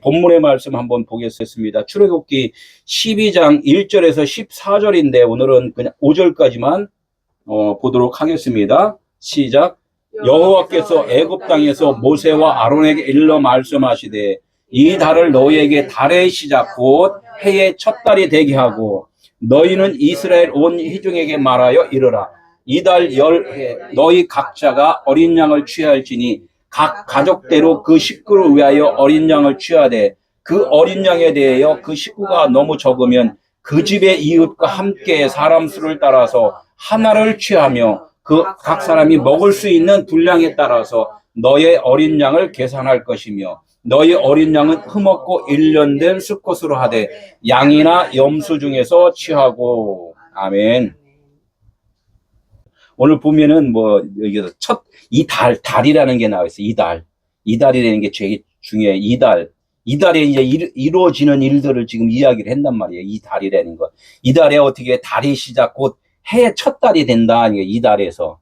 본문의 말씀 한번 보겠습니다. 출애굽기 12장 1절에서 14절인데 오늘은 그냥 5절까지만 보도록 하겠습니다. 시작. 여호와께서 애굽 땅에서 모세와 아론에게 일러 말씀하시되 이 달을 너희에게 달의 시작 곧 해의 첫 달이 되게 하고 너희는 이스라엘 온 회중에게 말하여 이르라. 이 달 열해 너희 각자가 어린 양을 취할지니 각 가족대로 그 식구를 위하여 어린 양을 취하되 그 어린 양에 대하여 그 식구가 너무 적으면 그 집의 이웃과 함께 사람 수를 따라서 하나를 취하며 그 각 사람이 먹을 수 있는 분량에 따라서 너의 어린 양을 계산할 것이며 너희 어린 양은 흠없고 1년 된 수컷으로 하되 양이나 염소 중에서 취하고. 아멘. 오늘 보면은 여기서 이 달이라는 게 나와 있어요. 이 달이라는 게 되게 중요해요. 이 달에 이제 이루어지는 일들을 지금 이야기를 한단 말이에요. 이 달이라는 거. 이 달에 어떻게 달이 시작 곧 해의 첫 달이 된다. 이 달에서.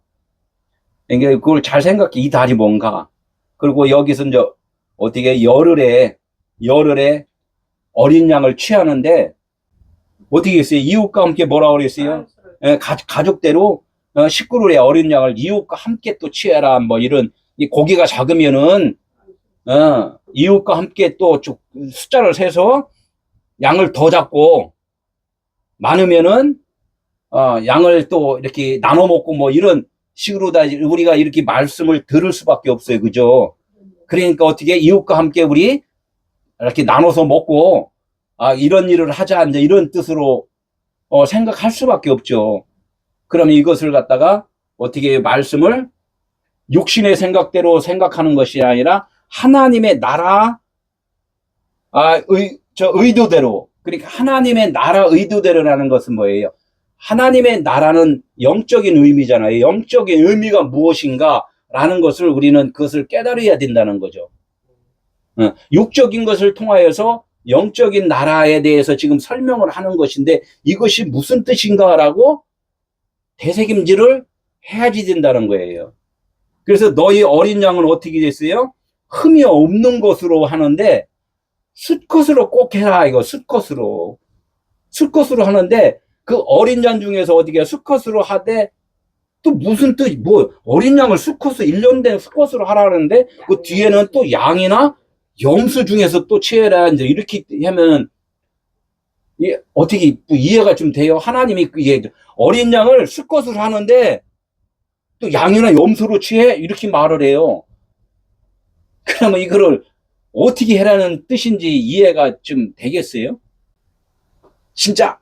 그러니까 그걸 잘 생각해. 이 달이 뭔가. 그리고 여기서 이제 어떻게 열흘에 어린 양을 취하는데 어떻게 했어요? 이웃과 함께 뭐라고 그랬어요? 가족대로 식구를 어린 양을 이웃과 함께 또 취해라. 이런 고기가 작으면은 이웃과 함께 또 숫자를 세서 양을 더 잡고 많으면은 양을 또 이렇게 나눠 먹고 이런 식으로 다 우리가 이렇게 말씀을 들을 수밖에 없어요. 그죠? 그러니까 어떻게 이웃과 함께 우리 이렇게 나눠서 먹고 이런 일을 하자 이제 이런 뜻으로 생각할 수밖에 없죠. 그러면 이것을 갖다가 어떻게 말씀을 육신의 생각대로 생각하는 것이 아니라 하나님의 나라 의도대로. 그러니까 하나님의 나라 의도대로라는 것은 뭐예요? 하나님의 나라는 영적인 의미잖아요. 영적인 의미가 무엇인가 라는 것을 우리는 그것을 깨달아야 된다는 거죠. 육적인 것을 통하여서 영적인 나라에 대해서 지금 설명을 하는 것인데 이것이 무슨 뜻인가라고 되새김질을 해야지 된다는 거예요. 그래서 너희 어린 양은 어떻게 됐어요? 흠이 없는 것으로 하는데 수컷으로 꼭 해라. 이거 수컷으로 하는데 그 어린 양 중에서 어떻게 수컷으로 하되 또 무슨 뜻, 어린 양을 수컷으로 1년 된 수컷으로 하라는데 그 뒤에는 또 양이나 염소 중에서 또 취해라. 이제 이렇게 하면 어떻게 이해가 좀 돼요? 하나님이 어린 양을 수컷으로 하는데 또 양이나 염소로 취해? 이렇게 말을 해요. 그러면 이거를 어떻게 해라는 뜻인지 이해가 좀 되겠어요? 진짜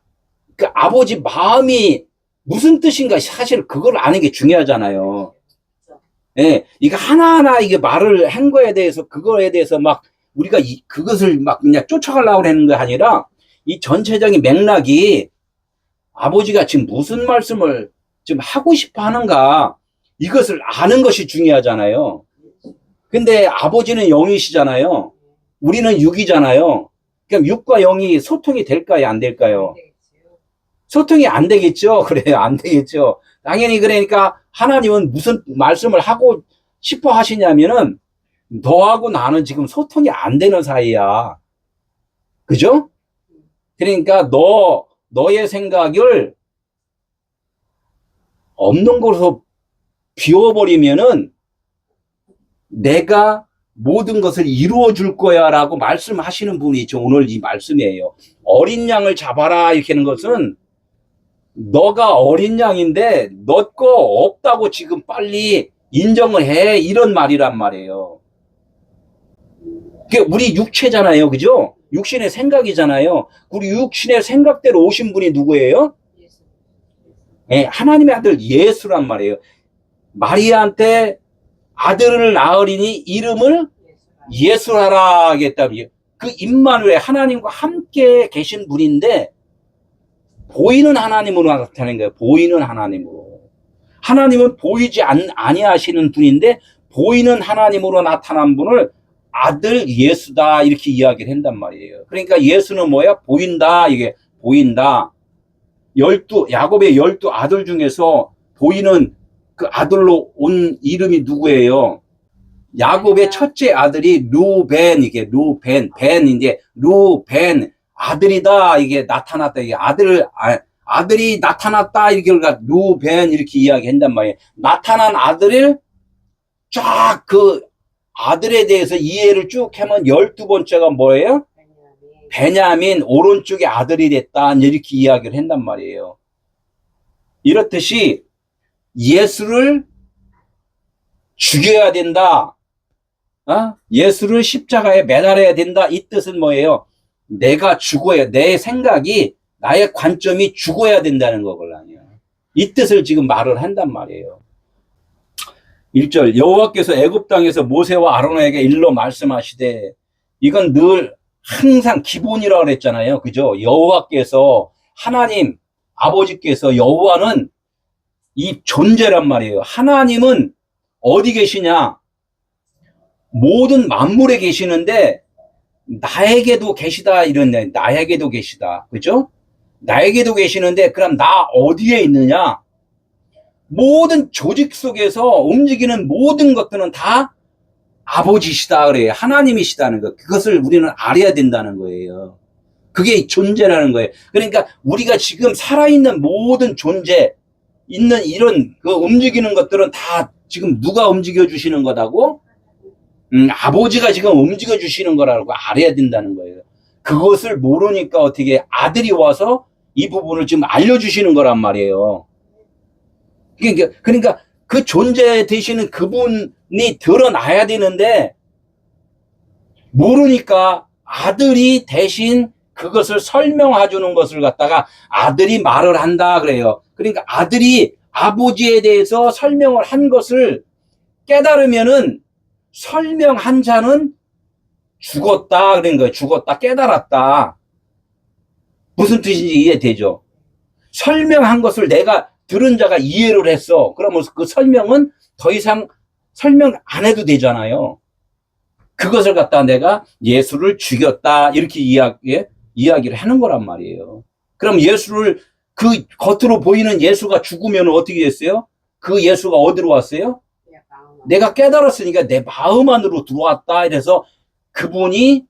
그 아버지 마음이 무슨 뜻인가 사실 그걸 아는 게 중요하잖아요. 예, 이거 하나하나 이게 말을 한 거에 대해서 그거에 대해서 막 우리가 그것을 막 그냥 쫓아가려고 하는 게 아니라 이 전체적인 맥락이 아버지가 지금 무슨 말씀을 지금 하고 싶어 하는가 이것을 아는 것이 중요하잖아요. 근데 아버지는 영이시잖아요. 우리는 육이잖아요. 그럼 육과 영이 소통이 될까요? 안 될까요? 소통이 안 되겠죠? 그래요. 안 되겠죠. 당연히 그러니까 하나님은 무슨 말씀을 하고 싶어 하시냐면은 너하고 나는 지금 소통이 안 되는 사이야. 그죠? 그러니까 너의 생각을 없는 것으로 비워버리면은 내가 모든 것을 이루어 줄 거야 라고 말씀하시는 분이 오늘 이 말씀이에요. 어린 양을 잡아라 이렇게 하는 것은 너가 어린 양인데 너 거 없다고 지금 빨리 인정을 해 이런 말이란 말이에요. 그게 우리 육체잖아요. 그죠? 육신의 생각이잖아요. 우리 육신의 생각대로 오신 분이 누구예요? 네, 하나님의 아들 예수란 말이에요. 마리아한테 아들을 낳으리니 이름을 예수하라 하겠다면 그 임마누엘 하나님과 함께 계신 분인데 보이는 하나님으로 나타나는 거예요. 보이는 하나님으로. 하나님은 보이지 아니하시는 분인데 보이는 하나님으로 나타난 분을 아들 예수다 이렇게 이야기를 한단 말이에요. 그러니까 예수는 뭐야? 보인다. 이게 보인다. 야곱의 12 아들 중에서 보이는 그 아들로 온 이름이 누구예요? 야곱의 첫째 아들이 루벤, 이게 벤, 이제 루벤, 아들이다, 이게 나타났다, 이게 아들이 나타났다, 이렇게 루벤, 이렇게 이야기한단 말이에요. 나타난 아들을 쫙 그 아들에 대해서 이해를 쭉 하면 12번째가 뭐예요? 베냐민, 오른쪽에 아들이 됐다, 이렇게 이야기를 한단 말이에요. 이렇듯이 예수를 죽여야 된다. 예수를 십자가에 매달아야 된다. 이 뜻은 뭐예요? 내가 죽어야, 내 생각이, 나의 관점이 죽어야 된다는 거거든요. 이 뜻을 지금 말을 한단 말이에요. 1절, 여호와께서 애굽 땅에서 모세와 아론에게 일러 말씀하시되, 이건 늘 항상 기본이라고 그랬잖아요. 그죠? 여호와께서, 하나님, 아버지께서, 여호와는 이 존재란 말이에요. 하나님은 어디 계시냐? 모든 만물에 계시는데 나에게도 계시다 이런데, 나에게도 계시다. 그죠? 나에게도 계시는데 그럼 나 어디에 있느냐? 모든 조직 속에서 움직이는 모든 것들은 다 아버지시다 그래요. 하나님이시다는 거. 그것을 우리는 알아야 된다는 거예요. 그게 존재라는 거예요. 그러니까 우리가 지금 살아있는 모든 존재 있는 이런 그 움직이는 것들은 다 지금 누가 움직여 주시는 거다고? 아버지가 지금 움직여 주시는 거라고 알아야 된다는 거예요. 그것을 모르니까 어떻게 아들이 와서 이 부분을 지금 알려주시는 거란 말이에요. 그러니까 그 존재 되시는 그분이 드러나야 되는데 모르니까 아들이 대신 그것을 설명해 주는 것을 갖다가 아들이 말을 한다 그래요. 그러니까 아들이 아버지에 대해서 설명을 한 것을 깨달으면은 설명한 자는 죽었다 그런 거예요. 죽었다, 깨달았다. 무슨 뜻인지 이해되죠? 설명한 것을 내가 들은 자가 이해를 했어. 그러면 그 설명은 더 이상 설명 안 해도 되잖아요. 그것을 갖다 내가 예수를 죽였다 이렇게 이야기를 하는 거란 말이에요. 그럼 예수를, 그 겉으로 보이는 예수가 죽으면 어떻게 됐어요? 그 예수가 어디로 왔어요? 내가 깨달았으니까 내 마음 안으로 들어왔다. 이래서 그분이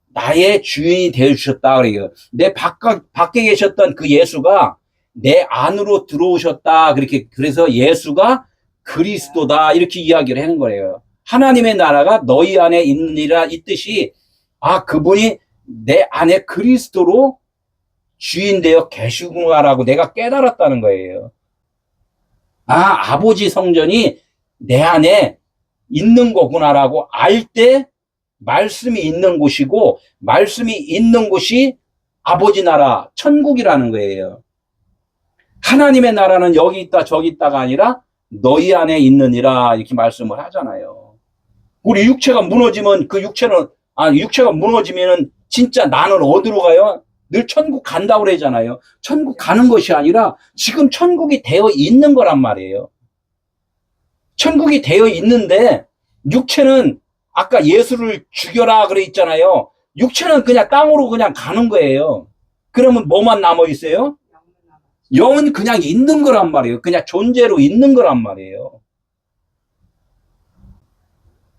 나의 주인이 되어주셨다. 그래요. 내 밖에 계셨던 그 예수가 내 안으로 들어오셨다. 그래서 예수가 그리스도다. 이렇게 이야기를 하는 거예요. 하나님의 나라가 너희 안에 있느니라 이 뜻이, 그분이 내 안에 그리스도로 주인 되어 계시구나라고 내가 깨달았다는 거예요. 아버지 성전이 내 안에 있는 거구나라고 알 때 말씀이 있는 곳이고, 말씀이 있는 곳이 아버지 나라, 천국이라는 거예요. 하나님의 나라는 여기 있다 저기 있다가 아니라 너희 안에 있느니라 이렇게 말씀을 하잖아요. 우리 육체가 무너지면 육체가 무너지면은 진짜 나는 어디로 가요? 늘 천국 간다고 그러잖아요. 천국 가는 것이 아니라 지금 천국이 되어 있는 거란 말이에요. 천국이 되어 있는데 육체는 아까 예수를 죽여라 그래 있잖아요. 육체는 그냥 땅으로 그냥 가는 거예요. 그러면 뭐만 남아 있어요? 영은 그냥 있는 거란 말이에요. 그냥 존재로 있는 거란 말이에요.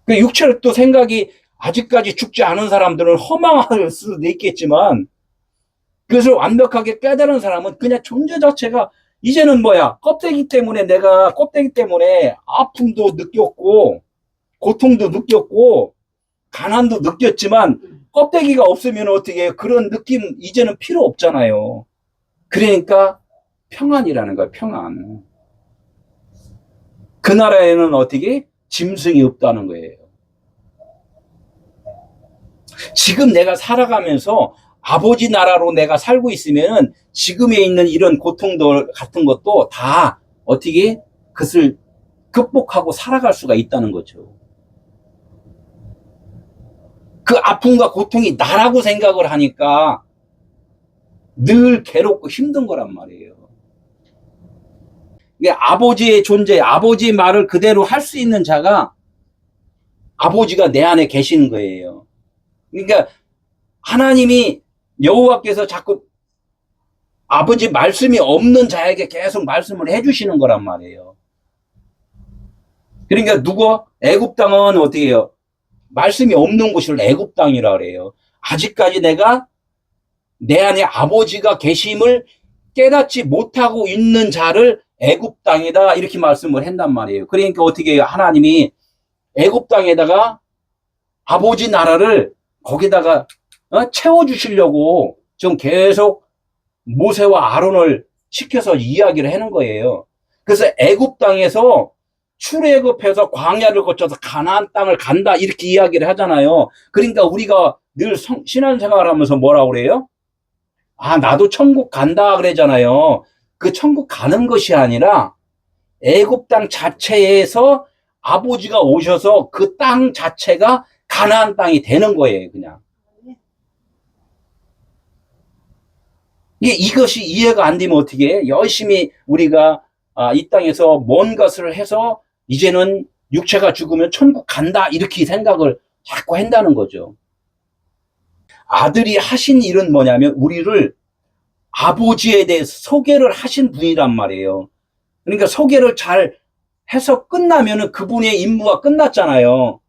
그 육체로 또 생각이 아직까지 죽지 않은 사람들은 허망할 수도 있겠지만, 그것을 완벽하게 깨달은 사람은 그냥 존재 자체가 이제는 껍데기 때문에 내가 껍데기 때문에 아픔도 느꼈고 고통도 느꼈고 가난도 느꼈지만 껍데기가 없으면 어떻게 그런 느낌 이제는 필요 없잖아요. 그러니까 평안이라는 거야. 평안. 그 나라에는 어떻게 짐승이 없다는 거예요. 지금 내가 살아가면서 아버지 나라로 내가 살고 있으면은 지금에 있는 이런 고통들 같은 것도 다 어떻게 그것을 극복하고 살아갈 수가 있다는 거죠. 그 아픔과 고통이 나라고 생각을 하니까 늘 괴롭고 힘든 거란 말이에요. 아버지의 존재, 아버지의 말을 그대로 할 수 있는 자가 아버지가 내 안에 계시는 거예요. 그러니까 하나님이 여호와께서 자꾸 아버지 말씀이 없는 자에게 계속 말씀을 해주시는 거란 말이에요. 그러니까 누구? 애굽 땅은 어떻게 해요? 말씀이 없는 곳을 애굽 땅이라 그래요. 아직까지 내가 내 안에 아버지가 계심을 깨닫지 못하고 있는 자를 애굽 땅이다 이렇게 말씀을 한단 말이에요. 그러니까 어떻게 해요? 하나님이 애굽 땅에다가 아버지 나라를 거기다가 채워주시려고 지금 계속 모세와 아론을 시켜서 이야기를 하는 거예요. 그래서 애굽 땅에서 출애굽해서 광야를 거쳐서 가나안 땅을 간다 이렇게 이야기를 하잖아요. 그러니까 우리가 늘 신앙생활 하면서 뭐라고 그래요? 아, 나도 천국 간다 그러잖아요. 그 천국 가는 것이 아니라 애굽 땅 자체에서 아버지가 오셔서 그 땅 자체가 가나안 땅이 되는 거예요, 그냥. 이것이 이해가 안 되면 어떻게 해? 열심히 우리가 이 땅에서 뭔 것을 해서 이제는 육체가 죽으면 천국 간다 이렇게 생각을 자꾸 한다는 거죠. 아들이 하신 일은 뭐냐면 우리를 아버지에 대해서 소개를 하신 분이란 말이에요. 그러니까 소개를 잘 해서 끝나면은 그분의 임무가 끝났잖아요.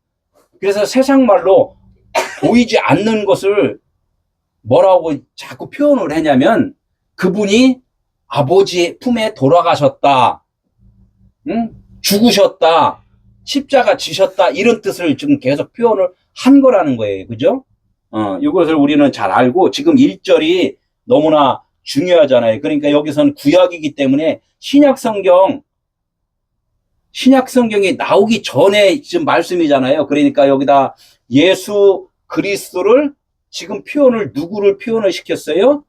그래서 세상 말로 보이지 않는 것을 뭐라고 자꾸 표현을 하냐면 그분이 아버지의 품에 돌아가셨다, 응? 죽으셨다, 십자가 지셨다 이런 뜻을 지금 계속 표현을 한 거라는 거예요. 그죠? 이것을 우리는 잘 알고 지금 1절이 너무나 중요하잖아요. 그러니까 여기서는 구약이기 때문에 신약성경이 나오기 전에 지금 말씀이잖아요. 그러니까 여기다 예수 그리스도를 지금 누구를 표현을 시켰어요?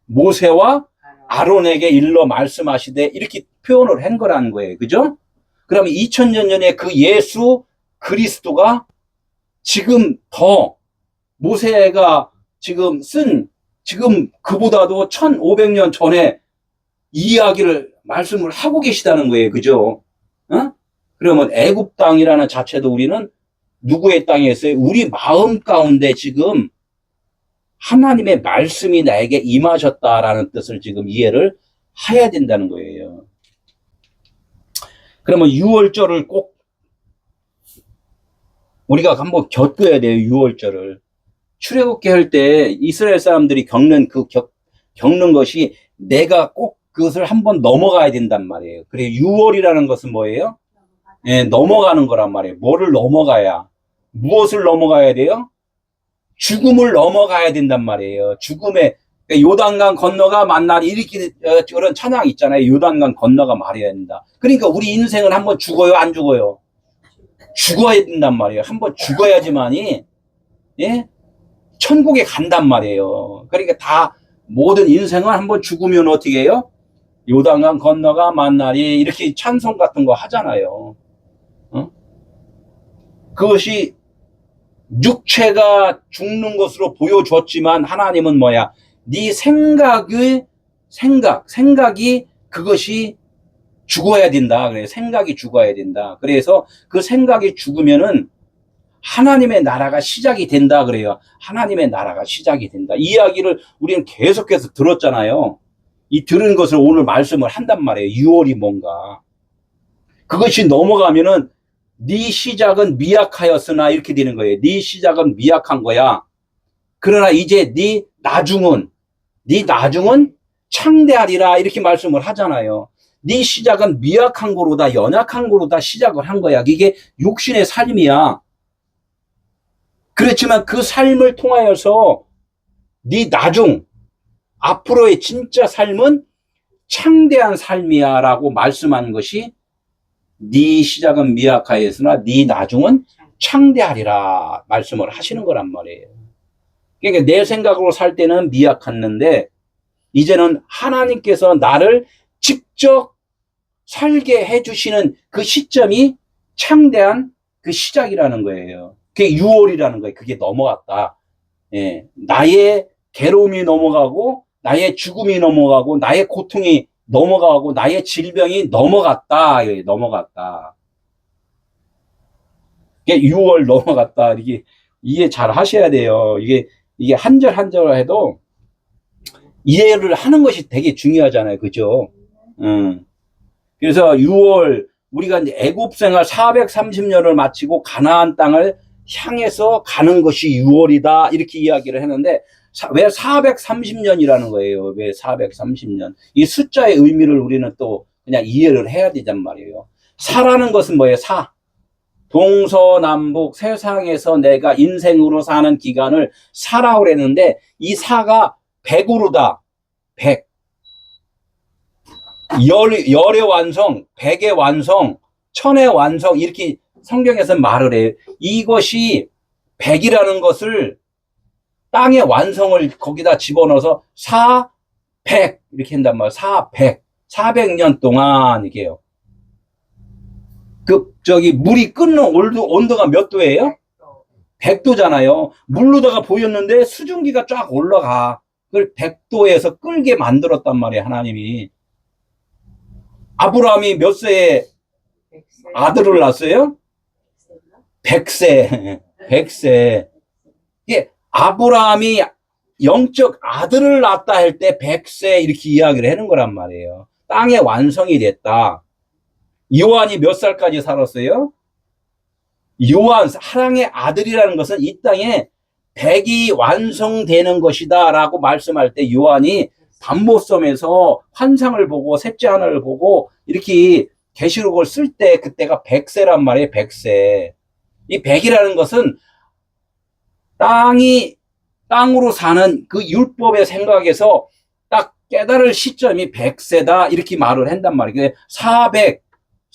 모세와 아론에게 일러 말씀하시되 이렇게 표현을 한 거라는 거예요. 그죠? 그러면 2000년 전에 그 예수 그리스도가 지금 더 모세가 지금 그보다도 1500년 전에 이야기를 말씀을 하고 계시다는 거예요. 그죠? 그러면 애굽 땅이라는 자체도 우리는 누구의 땅이었어요? 우리 마음 가운데 지금 하나님의 말씀이 나에게 임하셨다라는 뜻을 지금 이해를 해야 된다는 거예요. 그러면 6월절을 꼭 우리가 한번 겪어야 돼요. 6월절을. 출애굽기 할 때 이스라엘 사람들이 겪는 것이 내가 꼭 그것을 한번 넘어가야 된단 말이에요. 그래 6월이라는 것은 뭐예요? 예, 넘어가는 거란 말이에요. 뭐를 넘어가야? 무엇을 넘어가야 돼요? 죽음을 넘어가야 된단 말이에요. 죽음에 요단강 건너가 만나리 이렇게 그런 찬양 있잖아요. 요단강 건너가 말해야 된다. 그러니까 우리 인생은 한번 죽어요, 안 죽어요? 죽어야 된단 말이에요. 한번 죽어야지만이 예? 천국에 간단 말이에요. 그러니까 다 모든 인생은 한번 죽으면 어떻게 해요? 요단강 건너가 만나리 이렇게 찬송 같은 거 하잖아요. 그것이 육체가 죽는 것으로 보여줬지만 하나님은 뭐야? 네 생각이 그것이 죽어야 된다. 그래 생각이 죽어야 된다. 그래서 그 생각이 죽으면은 하나님의 나라가 시작이 된다 그래요. 하나님의 나라가 시작이 된다. 이 이야기를 우리는 계속해서 들었잖아요. 이 들은 것을 오늘 말씀을 한단 말이에요. 6월이 뭔가. 그것이 넘어가면은 네 시작은 미약하였으나 이렇게 되는 거예요. 네 시작은 미약한 거야. 그러나 이제 네 나중은 창대하리라 이렇게 말씀을 하잖아요. 네 시작은 미약한 거로다 연약한 거로다 시작을 한 거야. 이게 육신의 삶이야. 그렇지만 그 삶을 통하여서 네 앞으로의 진짜 삶은 창대한 삶이야 라고 말씀한 것이 네 시작은 미약하였으나 네 나중은 창대하리라 말씀을 하시는 거란 말이에요. 그러니까 내 생각으로 살 때는 미약했는데 이제는 하나님께서 나를 직접 살게 해주시는 그 시점이 창대한 그 시작이라는 거예요. 그게 6월이라는 거예요. 그게 넘어갔다. 예, 나의 괴로움이 넘어가고 나의 죽음이 넘어가고 나의 고통이 넘어가고 나의 질병이 넘어갔다. 넘어갔다. 이게 6월 넘어갔다. 이게 이해 잘 하셔야 돼요. 이게 한 절 한 절 해도 이해를 하는 것이 되게 중요하잖아요. 그죠? 그래서 6월 우리가 이제 애굽 생활 430년을 마치고 가나안 땅을 향해서 가는 것이 6월이다. 이렇게 이야기를 했는데, 왜 430년이라는 거예요? 왜 430년? 이 숫자의 의미를 우리는 또 그냥 이해를 해야 되단 말이에요. 사라는 것은 뭐예요? 사. 동서남북 세상에서 내가 인생으로 사는 기간을 사라고 그랬는데, 이 사가 100으로다. 100. 열의 완성, 100의 완성, 1000의 완성, 이렇게 성경에서 말을 해요. 이것이 100이라는 것을 땅의 완성을 거기다 집어넣어서 400 이렇게 한단 말이에요. 400. 400년 동안 이게요. 물이 끓는 온도가 몇 도예요? 100도잖아요. 물로다가 보였는데 수증기가 쫙 올라가. 그걸 100도에서 끓게 만들었단 말이에요, 하나님이. 아브라함이 몇 세에 아들을 낳았어요? 100세. 100세. 이게 아브라함이 영적 아들을 낳았다 할 때 100세 이렇게 이야기를 하는 거란 말이에요. 땅의 완성이 됐다. 요한이 몇 살까지 살았어요? 요한, 사랑의 아들이라는 것은 이 땅에 100이 완성되는 것이다 라고 말씀할 때 요한이 반모섬에서 환상을 보고 셋째 하나를 보고 이렇게 계시록을 쓸 때 그때가 100세란 말이에요. 100세. 이 100이라는 것은 땅으로 사는 그 율법의 생각에서 딱 깨달을 시점이 100세다 이렇게 말을 한단 말이에요.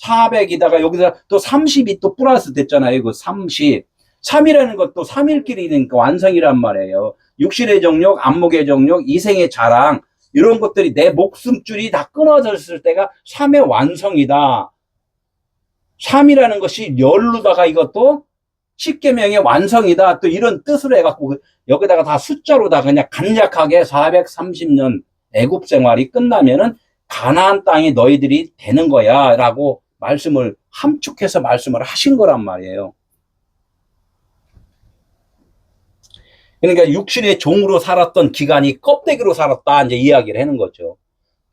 400이다가 여기서 또 30이 또 플러스 됐잖아요. 그 30. 3이라는 것도 3일끼리니까 완성이란 말이에요. 육신의 정욕, 안목의 정욕, 이생의 자랑 이런 것들이 내 목숨줄이 다 끊어졌을 때가 3의 완성이다. 3이라는 것이 열로다가 이것도 십계명의 완성이다. 또 이런 뜻으로 해갖고 여기다가 다 숫자로 다 그냥 간략하게 430년 애굽 생활이 끝나면은 가나안 땅이 너희들이 되는 거야 라고 말씀을 함축해서 말씀을 하신 거란 말이에요. 그러니까 육신의 종으로 살았던 기간이 껍데기로 살았다 이제 이야기를 하는 거죠.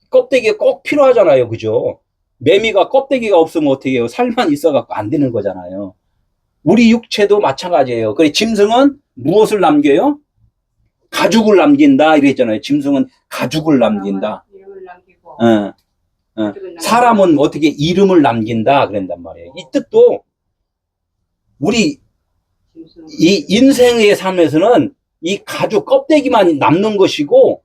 껍데기가 꼭 필요하잖아요. 그죠? 매미가 껍데기가 없으면 어떻게 해요? 살만 있어갖고 안 되는 거잖아요. 우리 육체도 마찬가지예요. 그래 짐승은 무엇을 남겨요? 가죽을 남긴다 이랬잖아요. 짐승은 가죽을 남긴다. 이름을 남기고 사람은 어떻게 이름을 남긴다 그런단 말이에요. 이 뜻도 우리 이 인생의 삶에서는 이 가죽 껍데기만 남는 것이고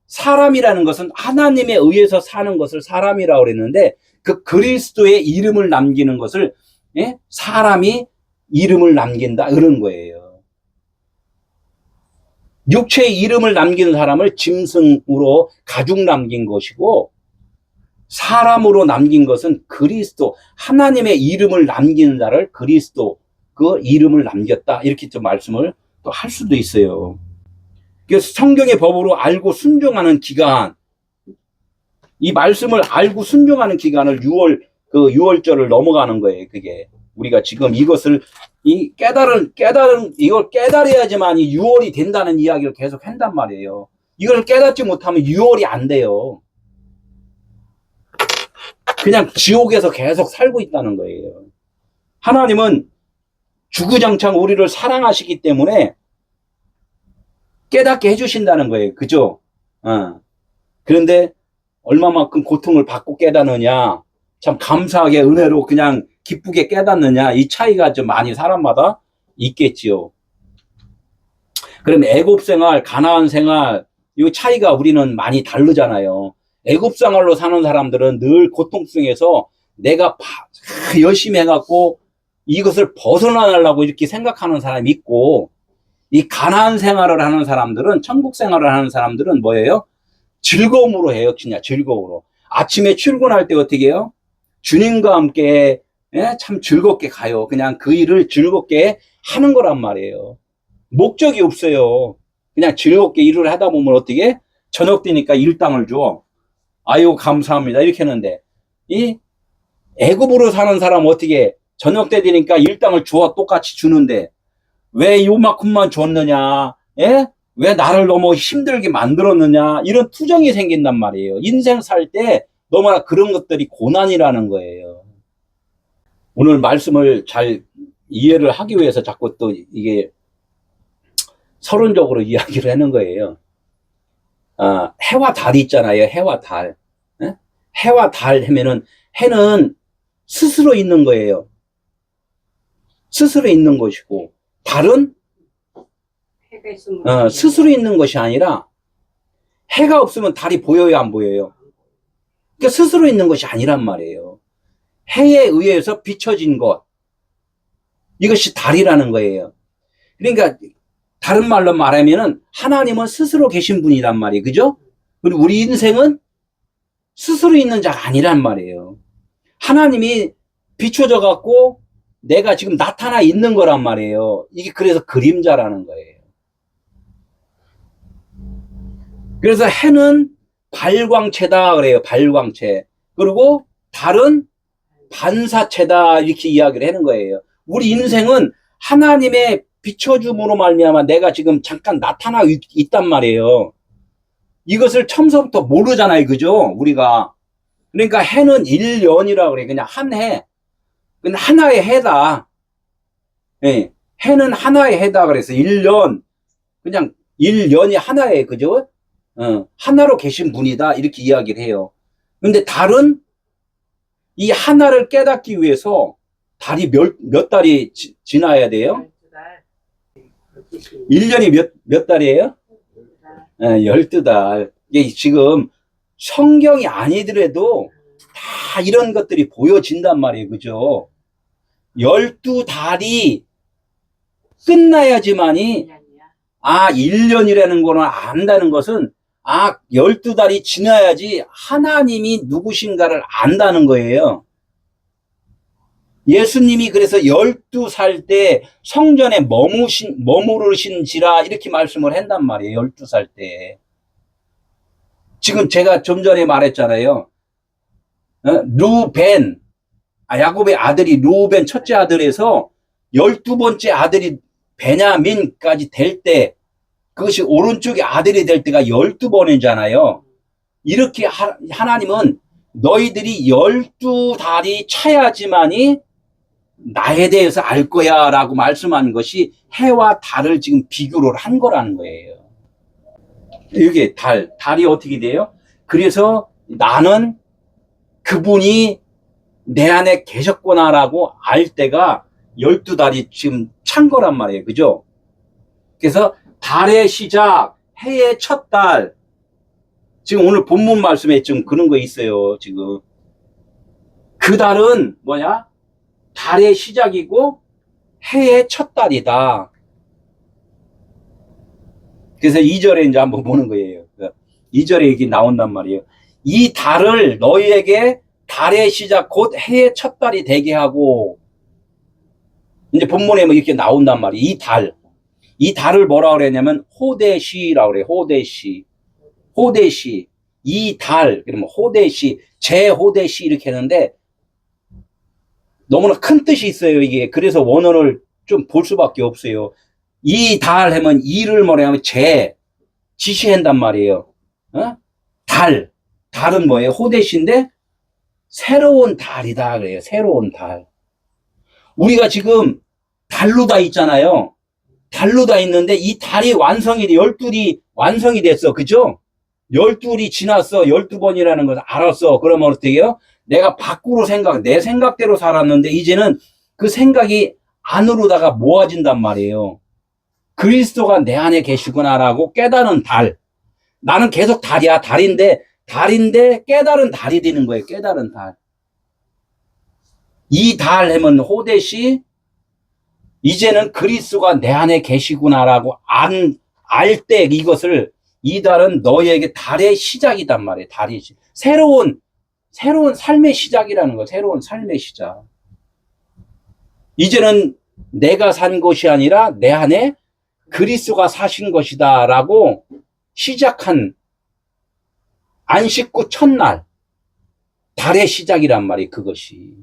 사람이라는 것은 하나님에 의해서 사는 것을 사람이라고 그랬는데 그 그리스도의 이름을 남기는 것을 사람이 이름을 남긴다 그런 거예요. 육체의 이름을 남기는 사람을 짐승으로 가죽 남긴 것이고 사람으로 남긴 것은 그리스도 하나님의 이름을 남기는 자를 그리스도 그 이름을 남겼다 이렇게 좀 말씀을 또 할 수도 있어요. 그래서 성경의 법으로 알고 순종하는 기간 이 말씀을 알고 순종하는 기간을 6월절을 넘어가는 거예요. 그게 우리가 지금 이것을 이걸 깨달아야지만 이 6월이 된다는 이야기를 계속 한단 말이에요. 이걸 깨닫지 못하면 6월이 안 돼요. 그냥 지옥에서 계속 살고 있다는 거예요. 하나님은 주구장창 우리를 사랑하시기 때문에 깨닫게 해주신다는 거예요. 그죠? 그런데 얼마만큼 고통을 받고 깨닫느냐, 참 감사하게 은혜로 그냥 기쁘게 깨닫느냐, 이 차이가 좀 많이 사람마다 있겠지요. 그럼 애굽 생활, 가나안 생활, 이 차이가 우리는 많이 다르잖아요. 애굽 생활로 사는 사람들은 늘 고통 속에서 내가 열심히 해갖고 이것을 벗어나려고 이렇게 생각하는 사람이 있고, 이 가나안 생활을 하는 사람들은, 천국 생활을 하는 사람들은 뭐예요? 즐거움으로 해요. 그냥 즐거움으로. 아침에 출근할 때 어떻게 해요? 주님과 함께 참 즐겁게 가요. 그냥 그 일을 즐겁게 하는 거란 말이에요. 목적이 없어요. 그냥 즐겁게 일을 하다 보면 어떻게? 저녁 되니까 일당을 줘. 아유 감사합니다. 이렇게 했는데 이 애굽으로 사는 사람은 어떻게 저녁 때 되니까 일당을 줘 똑같이 주는데 왜 요만큼만 줬느냐? 예? 왜 나를 너무 힘들게 만들었느냐? 이런 투정이 생긴단 말이에요. 인생 살 때 너무나 그런 것들이 고난이라는 거예요. 오늘 말씀을 잘 이해를 하기 위해서 자꾸 또 이게 서론적으로 이야기를 하는 거예요. 해와 달이 있잖아요. 해와 달. 예? 해와 달 하면은 해는 스스로 있는 거예요. 스스로 있는 것이고 달은 스스로 있는 것이 아니라 해가 없으면 달이 보여요, 안 보여요? 그러니까 스스로 있는 것이 아니란 말이에요. 해에 의해서 비춰진 것, 이것이 달이라는 거예요. 그러니까 다른 말로 말하면은 하나님은 스스로 계신 분이란 말이에요. 그죠? 그리고 우리 인생은 스스로 있는 자가 아니란 말이에요. 하나님이 비춰져 갖고 내가 지금 나타나 있는 거란 말이에요. 이게 그래서 그림자라는 거예요. 그래서 해는 발광체다 그래요. 발광체. 그리고 달은 반사체다 이렇게 이야기를 하는 거예요. 우리 인생은 하나님의 비춰줌으로 말미암아 내가 지금 잠깐 나타나 있단 말이에요. 이것을 처음부터 모르잖아요. 그죠? 우리가. 그러니까 해는 1년이라고 그래. 그냥 한 해. 그냥 하나의 해다. 예. 해는 하나의 해다 그래서 1년. 그냥 1년이 하나의, 그죠? 하나로 계신 분이다. 이렇게 이야기를 해요. 근데 달은 이 하나를 깨닫기 위해서 달이 몇 달이 지나야 돼요? 1년이 몇 달이에요? 12달. 이게 지금 성경이 아니더라도 다 이런 것들이 보여진단 말이에요. 그죠? 12달이 끝나야지만이 1년이라는 거는 안다는 것은 12달이 지나야지 하나님이 누구신가를 안다는 거예요. 예수님이 그래서 12살 때 성전에 머무르신지라 이렇게 말씀을 한단 말이에요. 12살 때. 지금 제가 좀 전에 말했잖아요. 루벤, 야곱의 아들이 루벤 첫째 아들에서 12번째 아들이 베냐민까지 될 때, 그것이 오른쪽의 아들이 될 때가 12번이잖아요. 이렇게 하나님은 너희들이 12달이 차야지만이 나에 대해서 알 거야 라고 말씀한 것이 해와 달을 지금 비교를 한 거라는 거예요. 이게 달이 어떻게 돼요? 그래서 나는 그분이 내 안에 계셨구나라고 알 때가 12달이 지금 찬 거란 말이에요. 그죠? 그래서 달의 시작, 해의 첫 달. 지금 오늘 본문 말씀에 좀 그런 거 있어요. 지금. 그 달은 뭐냐? 달의 시작이고 해의 첫 달이다. 그래서 2절에 이제 한번 보는 거예요. 2절에 이게 나온단 말이에요. 이 달을 너희에게 달의 시작 곧 해의 첫 달이 되게 하고, 이제 본문에 뭐 이렇게 나온단 말이에요. 이 달을 뭐라 그랬냐면 호데시라고 그래요. 호데시. 이 달, 그러면 호데시, 제호데시 이렇게 하는데 너무나 큰 뜻이 있어요. 이게. 그래서 원어를 좀 볼 수밖에 없어요. 이 달 하면 이를 뭐냐면 지시한단 말이에요. 달은 뭐예요? 호데시인데 새로운 달이다 그래요. 새로운 달. 우리가 지금 달로 다 있잖아요. 달로 다 있는데 이 달이 완성이 돼. 12이 완성이 됐어. 그죠? 12이 지났어. 12번이라는 것을 알았어. 그러면 어떻게 해요? 내가 밖으로 내 생각대로 살았는데 이제는 그 생각이 안으로다가 모아진단 말이에요. 그리스도가 내 안에 계시구나라고 깨달은 달. 나는 계속 달이야. 달인데 깨달은 달이 되는 거예요. 깨달은 달. 이 달 하면 호데시, 이제는 그리스도가 내 안에 계시구나라고 알 때 이것을, 이 달은 너희에게 달의 시작이단 말이에요. 달이 새로운 삶의 시작이라는 거. 새로운 삶의 시작. 이제는 내가 산 것이 아니라 내 안에 그리스도가 사신 것이다 라고 시작한 안식구 첫날 달의 시작이란 말이에요. 그것이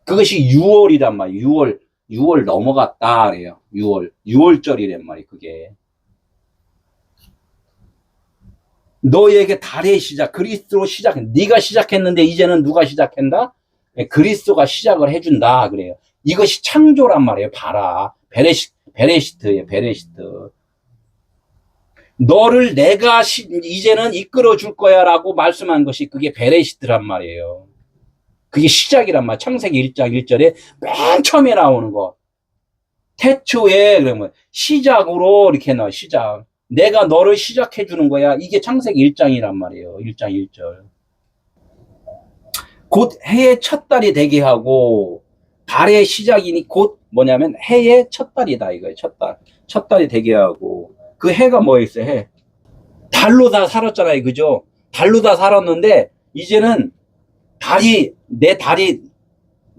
6월이란 말이에요. 6월 넘어갔다 그래요. 6월절이란 말이에요. 그게 너희에게 달의 시작, 그리스도로 시작. 네가 시작했는데 이제는 누가 시작한다? 그리스도가 시작을 해준다 그래요. 이것이 창조란 말이에요. 봐라. 베레시트예요. 베레시트. 너를 내가 이제는 이끌어 줄 거야 라고 말씀한 것이 그게 베레시트란 말이에요. 그게 시작이란 말. 창세기 1장 1절에 맨 처음에 나오는 거. 태초에 그러면 시작으로 이렇게 나와. 시작. 내가 너를 시작해 주는 거야. 이게 창세기 1장이란 말이에요. 1장 1절. 곧 해의 첫 달이 되게 하고 달의 시작이니 곧 뭐냐면 해의 첫 달이다 이거예요. 첫 달. 첫 달이 되게 하고 그 해가 뭐였어요? 해. 달로 다 살았잖아요. 그죠? 달로 다 살았는데 이제는 내 달이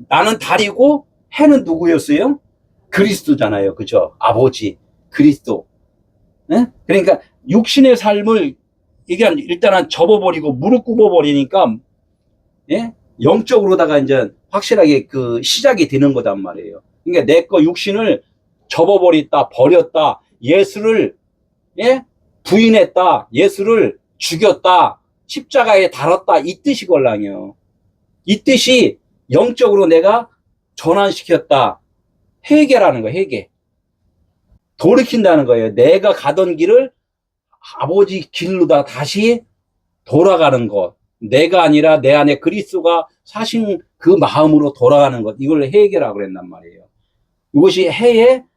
나는 달이고 해는 누구였어요? 그리스도잖아요. 그죠? 아버지 그리스도. 네? 그러니까 육신의 삶을 이게 일단은 접어버리고 무릎 꿇어버리니까 예? 영적으로다가 이제 확실하게 그 시작이 되는 거단 말이에요. 그러니까 내 거 육신을 접어버렸다, 버렸다, 예수를 예? 부인했다, 예수를 죽였다, 십자가에 달았다 이 뜻이걸랑요. 이 뜻이 영적으로 내가 전환시켰다. 회개라는 거예요. 회개. 돌이킨다는 거예요. 내가 가던 길을 아버지 길로다 다시 돌아가는 것. 내가 아니라 내 안에 그리스도가 사신 그 마음으로 돌아가는 것. 이걸 회개라고 그랬단 말이에요. 이것이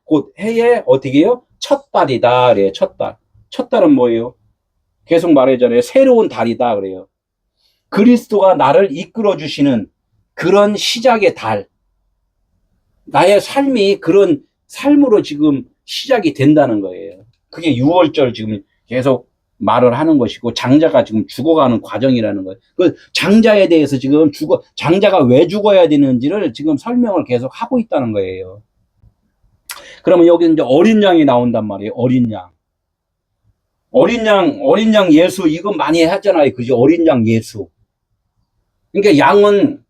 곧 해의 어떻게 해요? 첫 달이다. 그래요. 첫 달. 첫 달은 뭐예요? 계속 말하잖아요. 새로운 달이다. 그래요. 그리스도가 나를 이끌어 주시는 그런 시작의 달. 나의 삶이 그런 삶으로 지금 시작이 된다는 거예요. 그게 6월절 지금 계속 말을 하는 것이고 장자가 지금 죽어가는 과정이라는 거예요. 그 장자에 대해서 지금 장자가 왜 죽어야 되는지를 지금 설명을 계속 하고 있다는 거예요. 그러면 여기 이제 어린 양이 나온단 말이에요. 어린 양. 어린 양 예수 이거 많이 하잖아요. 그죠? 어린 양 예수. 그러니까 양은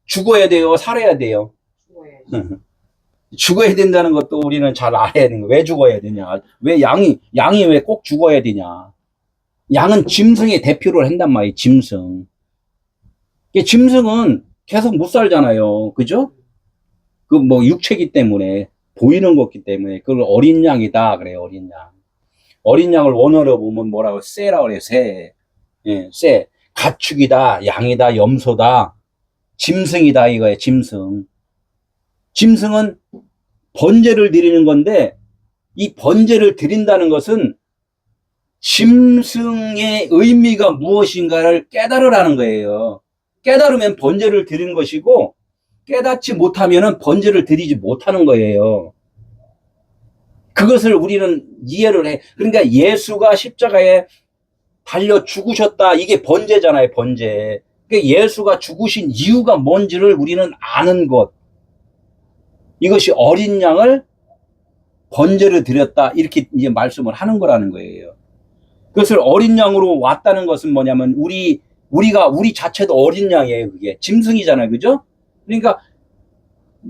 죽어야 돼요. 살아야 돼요. 죽어야 된다는 것도 우리는 잘 알아야 되는 거예요. 왜 죽어야 되냐? 왜 양이 왜 꼭 죽어야 되냐? 양은 짐승의 대표를 한단 말이에요. 짐승. 짐승은 계속 못 살잖아요. 그죠? 그 뭐 육체기 때문에 보이는 거기 때문에 그걸 어린 양이다 그래요. 어린 양. 어린 양을 원어로 보면 뭐라고 새라고 그래요. 새. 예, 새. 가축이다, 양이다, 염소다, 짐승이다 이거예요. 짐승. 짐승은 번제를 드리는 건데 이 번제를 드린다는 것은 짐승의 의미가 무엇인가를 깨달으라는 거예요. 깨달으면 번제를 드리는 것이고 깨닫지 못하면 번제를 드리지 못하는 거예요. 그것을 우리는 이해를 해. 그러니까 예수가 십자가에 달려 죽으셨다. 이게 번제잖아요. 번제. 그러니까 예수가 죽으신 이유가 뭔지를 우리는 아는 것. 이것이 어린 양을 번제를 드렸다. 이렇게 이제 말씀을 하는 거라는 거예요. 그것을 어린 양으로 왔다는 것은 뭐냐면 우리 자체도 어린 양이에요. 그게 짐승이잖아요. 그죠? 그러니까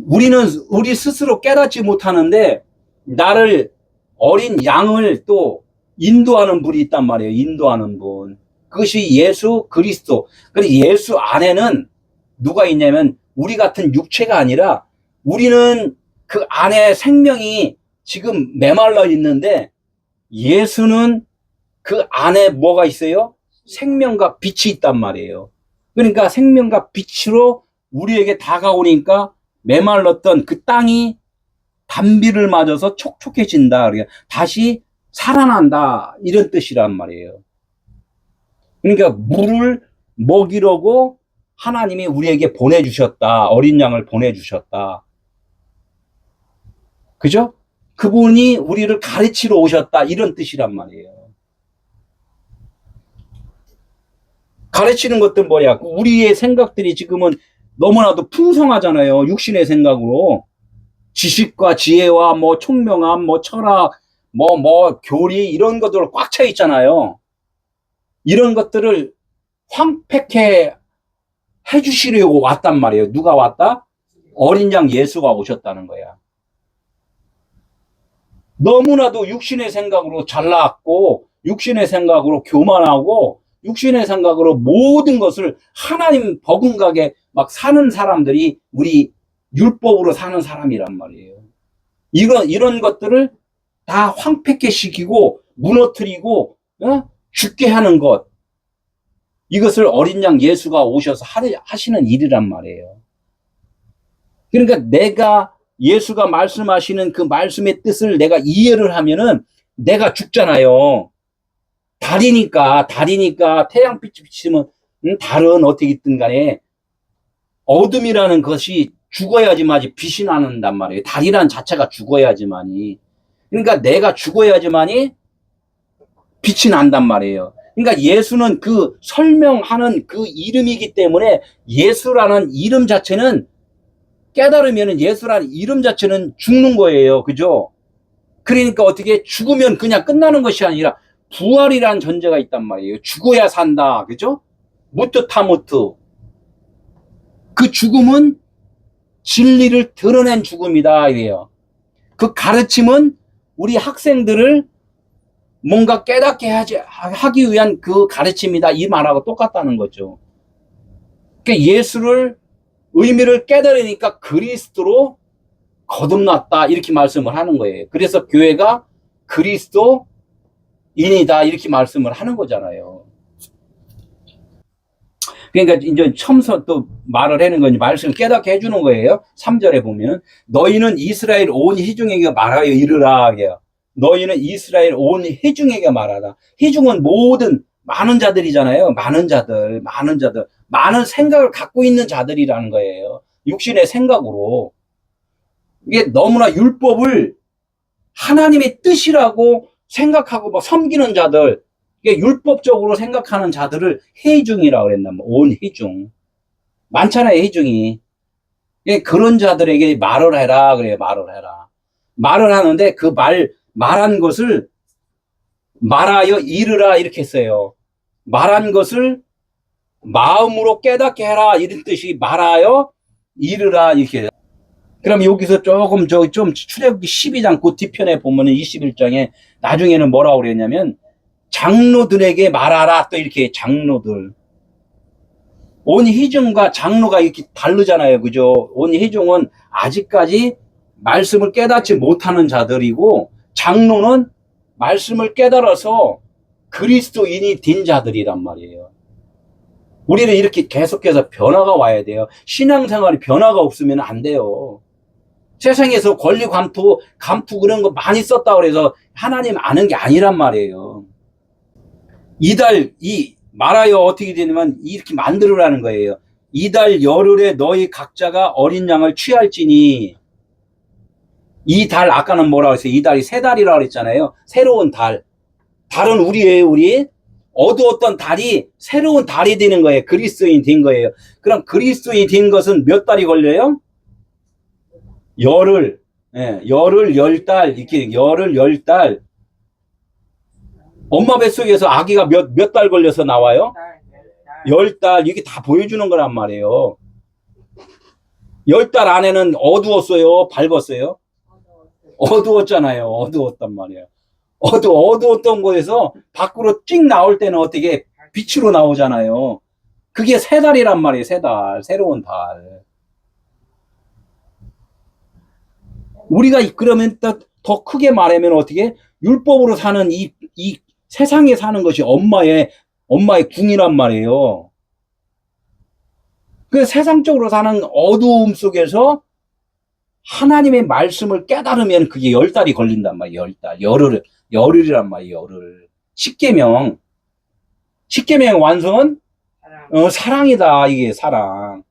우리 스스로 깨닫지 못하는데 나를 어린 양을 또 인도하는 분이 있단 말이에요. 인도하는 분. 그것이 예수 그리스도. 그리고 예수 안에는 누가 있냐면 우리 같은 육체가 아니라 우리는 그 안에 생명이 지금 메말라 있는데 예수는 그 안에 뭐가 있어요? 생명과 빛이 있단 말이에요. 그러니까 생명과 빛으로 우리에게 다가오니까 메말랐던 그 땅이 단비를 맞아서 촉촉해진다. 그러니까 다시 살아난다. 이런 뜻이란 말이에요. 그러니까 물을 먹이려고 하나님이 우리에게 보내주셨다. 어린 양을 보내주셨다. 그죠? 그분이 우리를 가르치러 오셨다. 이런 뜻이란 말이에요. 가르치는 것도 뭐야? 우리의 생각들이 지금은 너무나도 풍성하잖아요. 육신의 생각으로. 지식과 지혜와 뭐 총명함, 뭐 철학, 뭐 교리 이런 것들 꽉 차 있잖아요. 이런 것들을 황폐케 해주시려고 왔단 말이에요. 누가 왔다? 어린 양 예수가 오셨다는 거야. 너무나도 육신의 생각으로 잘났고 육신의 생각으로 교만하고 육신의 생각으로 모든 것을 하나님 버금가게 막 사는 사람들이 우리 율법으로 사는 사람이란 말이에요. 이런 것들을 다 황폐케시키고 무너뜨리고 죽게 하는 것, 이것을 어린 양 예수가 오셔서 하시는 일이란 말이에요. 그러니까 내가 예수가 말씀하시는 그 말씀의 뜻을 내가 이해를 하면은 내가 죽잖아요. 달이니까 태양빛이 비치면 달은 어떻게든 간에 어둠이라는 것이 죽어야지만이 빛이 나는단 말이에요. 달이란 자체가 죽어야지만이. 그러니까 내가 죽어야지만이 빛이 난단 말이에요. 그러니까 예수는 그 설명하는 그 이름이기 때문에 예수라는 이름 자체는 깨달으면 예수라는 이름 자체는 죽는 거예요. 그죠? 그러니까 어떻게 죽으면 그냥 끝나는 것이 아니라 부활이란 전제가 있단 말이에요. 죽어야 산다. 그죠? 무트 타무트. 그 죽음은 진리를 드러낸 죽음이다. 이래요. 그 가르침은 우리 학생들을 뭔가 깨닫게 하기 위한 그 가르침이다. 이 말하고 똑같다는 거죠. 그러니까 예수를 의미를 깨달으니까 그리스도로 거듭났다. 이렇게 말씀을 하는 거예요. 그래서 교회가 그리스도인이다. 이렇게 말씀을 하는 거잖아요. 그러니까 이제 처음서 또 말을 하는 건 말씀을 깨닫게 해주는 거예요. 3절에 보면 너희는 이스라엘 온 회중에게 말하여 이르라. 너희는 이스라엘 온 회중에게 말하라. 회중은 모든 많은 자들이잖아요. 많은 자들. 많은 생각을 갖고 있는 자들이라는 거예요. 육신의 생각으로. 이게 너무나 율법을 하나님의 뜻이라고 생각하고 막 섬기는 자들, 이게 율법적으로 생각하는 자들을 회중이라고 그랬나, 온 회중. 많잖아요, 회중이. 그런 자들에게 말을 해라, 그래요, 말을 해라. 말을 하는데 그 말한 것을 말하여 이르라, 이렇게 했어요. 말한 것을 마음으로 깨닫게 해라, 이런 뜻이 말하여 이르라, 이렇게. 그럼 여기서 조금 좀 출애굽기 12장 그 뒤편에 보면은 21장에 나중에는 뭐라고 그랬냐면 장로들에게 말하라, 또 이렇게 장로들. 온 회중과 장로가 이렇게 다르잖아요. 그죠? 온 회중은 아직까지 말씀을 깨닫지 못하는 자들이고 장로는 말씀을 깨달아서 그리스도인이 된 자들이란 말이에요. 우리는 이렇게 계속해서 변화가 와야 돼요. 신앙생활이 변화가 없으면 안 돼요. 세상에서 권리 감투 그런 거 많이 썼다고 해서 하나님 아는 게 아니란 말이에요. 이 말하여 어떻게 되냐면 이렇게 만들으라는 거예요. 이달 열흘에 너희 각자가 어린 양을 취할지니. 이 달 아까는 뭐라고 했어요? 이 달이 새 달이라고 그랬잖아요. 새로운 달. 달은 우리예요, 우리. 어두웠던 달이 새로운 달이 되는 거예요. 그리스도인 된 거예요. 그럼 그리스도인 된 것은 몇 달이 걸려요? 열흘, 열 달, 이렇게 열흘, 열 달. 엄마 뱃속에서 아기가 몇 달 걸려서 나와요? 10달, 이게 다 보여주는 거란 말이에요. 10달 안에는 어두웠어요? 밝았어요? 어두웠잖아요. 어두웠단 말이에요. 어두웠던 거에서 밖으로 찍 나올 때는 어떻게 빛으로 나오잖아요. 그게 새 달이란 말이에요. 새 달, 새로운 달. 우리가 그러면 더 크게 말하면 어떻게 율법으로 사는 이 세상에 사는 것이 엄마의 궁이란 말이에요. 그 세상적으로 사는 어두움 속에서 하나님의 말씀을 깨달으면 그게 10달이 걸린단 말이에요. 10달. 열흘이란 말이에요. 열흘. 십계명 완성은 사랑이다. 이게 사랑.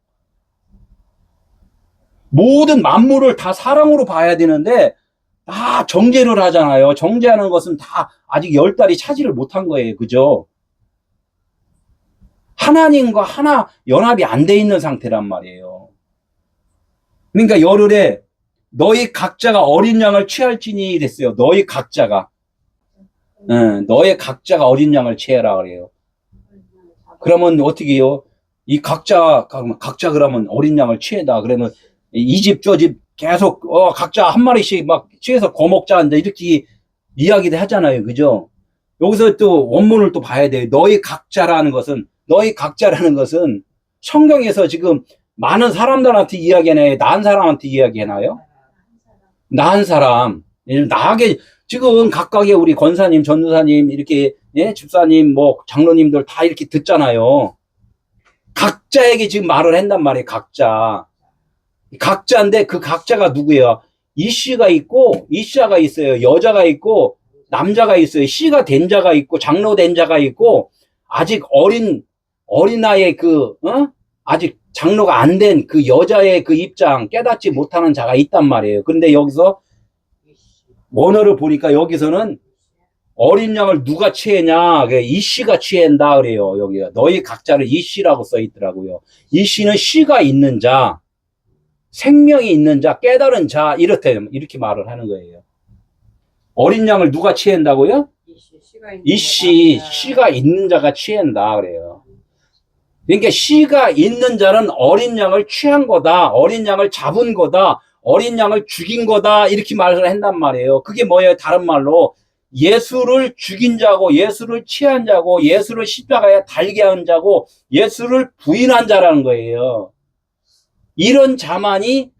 모든 만물을 다 사랑으로 봐야 되는데 다 정죄를 하잖아요. 정죄하는 것은 다 아직 10달이 차지를 못한 거예요. 그죠? 하나님과 하나 연합이 안 돼 있는 상태란 말이에요. 그러니까 열흘에 너희 각자가 어린 양을 취할지니 됐어요. 너희 각자가 어린 양을 취해라 그래요. 그러면 어떻게 해요? 이 각자 그러면 어린 양을 취해다. 그러면 이 집 저 집 계속 각자 한 마리씩 막 취해서 거먹자 이렇게 이야기도 하잖아요. 그죠? 여기서 또 원문을 또 봐야 돼요. 너희 각자라는 것은 성경에서 지금 많은 사람들한테 이야기해나요? 나은 사람한테 이야기해나요? 나은 사람. 나게, 지금 각각의 우리 권사님, 전도사님, 이렇게, 예? 집사님, 뭐, 장로님들 다 이렇게 듣잖아요. 각자에게 지금 말을 한단 말이에요, 각자. 각자인데 그 각자가 누구예요? 이 씨가 있고, 이 씨가 있어요. 여자가 있고, 남자가 있어요. 씨가 된 자가 있고, 장로 된 자가 있고, 아직 어린아이의 아직 장로가 안 된 그 여자의 그 입장 깨닫지 못하는 자가 있단 말이에요. 그런데 여기서 원어를 보니까 여기서는 어린 양을 누가 취했냐? 이 씨가 취한다 그래요. 여기가 너희 각자를 이 씨라고 써 있더라고요. 이 씨는 씨가 있는 자, 생명이 있는 자, 깨달은 자 이렇게 말을 하는 거예요. 어린 양을 누가 취한다고요? 이 씨가 있는 자가 취한다 그래요. 그러니까 씨가 있는 자는 어린 양을 취한 거다. 어린 양을 잡은 거다. 어린 양을 죽인 거다. 이렇게 말을 한단 말이에요. 그게 뭐예요? 다른 말로 예수를 죽인 자고, 예수를 취한 자고, 예수를 십자가에 달게 한 자고, 예수를 부인한 자라는 거예요. 이런 자만이